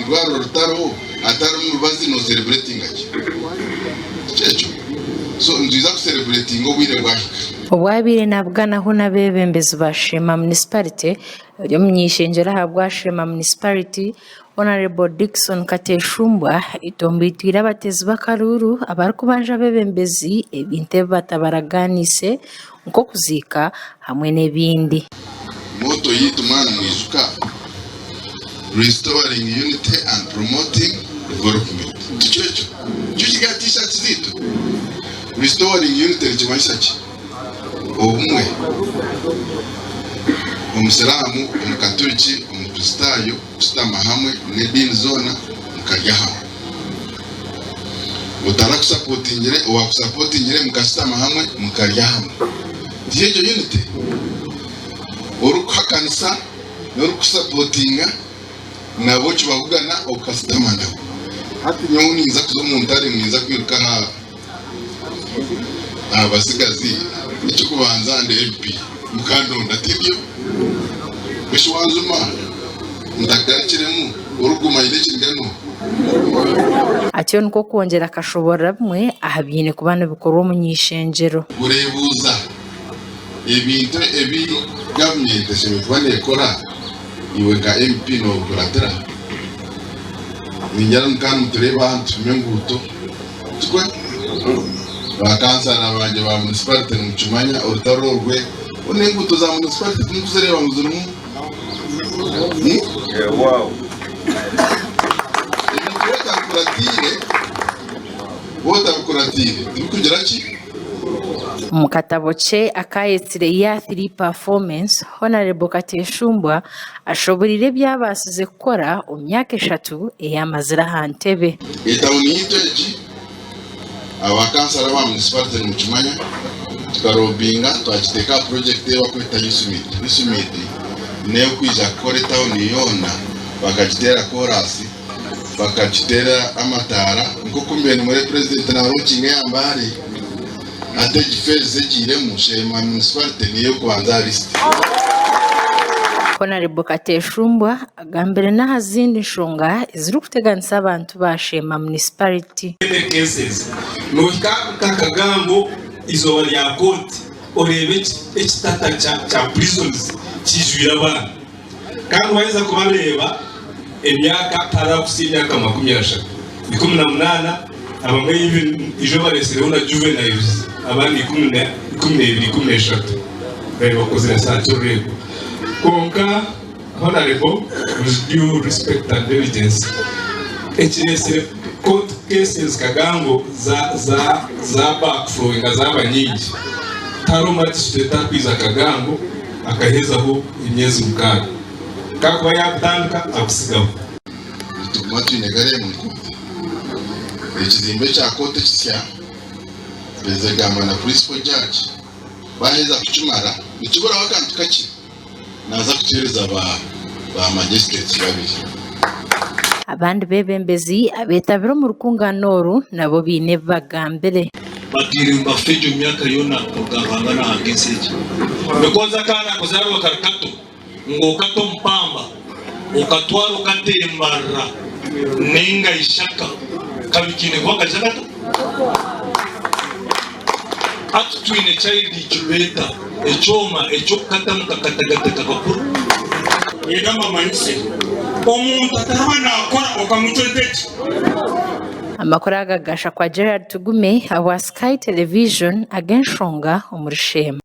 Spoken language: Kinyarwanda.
rwaro rutaro atari mubazi no celebrating aki checho so nziza ku celebrating obwire bwashika obwabire nabwanaho n'abebembezi bashima municipality yo mnyishengera habwashima municipality Honorable Dickson Kateshumbwa itombitira abatezi bakaruru abarikubanja bebembezi ebinte batabaraganise nko kuzika hamwe n'ebindi. Moto yitu mwana mwizuka restoring unity and promoting development. Tuchecho chuchigatisha tizito restoring unity chimaisha chi obumwe Umusiramu, umukatoliki, umukristayo kusitama hamwe n'edini zona mukarya hamwe. Utarakusapotingire owakusapotingire mukasitama hamwe mukarya hamwe. Ndiyo unity. Orukuhakanisa n'orukusapotinga nabo kibavugana okasitama nabo. Hati nyoni nza kuzo muntari mwiza kwiruka abasigazi icyo kubanza ande MP mukandonda tibyo bishwanzuma ndagakiremu uruguma idekingano atyo nko kongera akashobora bamwe ahabyine kubana bikorwa mu nyishengero urebuza ebintu ebi government shebikwane ekora iwe ka MP no kuratera ninjara mukanu tureba tumenguto tukwe bakansana banje ba municipality muchumanya urutarorwe unenguto za municipality tunuzereba muzurumu wow wota kuratire bikugira ki mu katabo cye akayetsire ya 3 performance Honorable Kateshumbwa ashoborire byabasize gukora umyaka 3 eyamazira hantebe etawuni yiteji abakansara ba municipality muchumanya tukarobinga twakiteka project yo kwita Yusumit neyo kwija kore town yona bakagitera chorus bakagitera amatara nko kumbene muri president na launching yambari ate gifeze kiremu shema municipality niyo kwanza list Honorable Kateshumbwa agambere n'ahazindi nshonga iziri kuteganisa abantu bashema municipality cases no kagambo izo ya court orebe ekitata cha prisons kijwira abantu kandi waiza kubareba emyaka tarakusinya kama 18 abamwe ijo baresere una juveniles abandi 12 bari bakoze sancho rego konka Honorable with due respect and diligence HSF court cases kagango za backflowing azaba nyingi taroma tishita kwiza kagango akahezaho imyezi mukana kakwa yatanduka abusigaho tumatu negare mu kote ekizimbe cya kote kisya bezagamba na principal judge baheza kuchumara nikibora wakantu kaki naza kutereza ba magistrates babiri abandi bebembezi abetabiro mu rukunganoru nabo bine bagambere bagirimba fejo myaka yona kugabanga na agenseje bekoza kana kuzaro karikato ngo kato mpamba ukatwaro katembara ninga ishaka kabikine kwa kajagato atutwine child chubeta echoma echokata mukakatagata kakuru yega mama nse omuntu atarabana akora okamuchoteki amakuru agagasha kwa Gerard Tugume wa Sky Television agenshonga umurishema.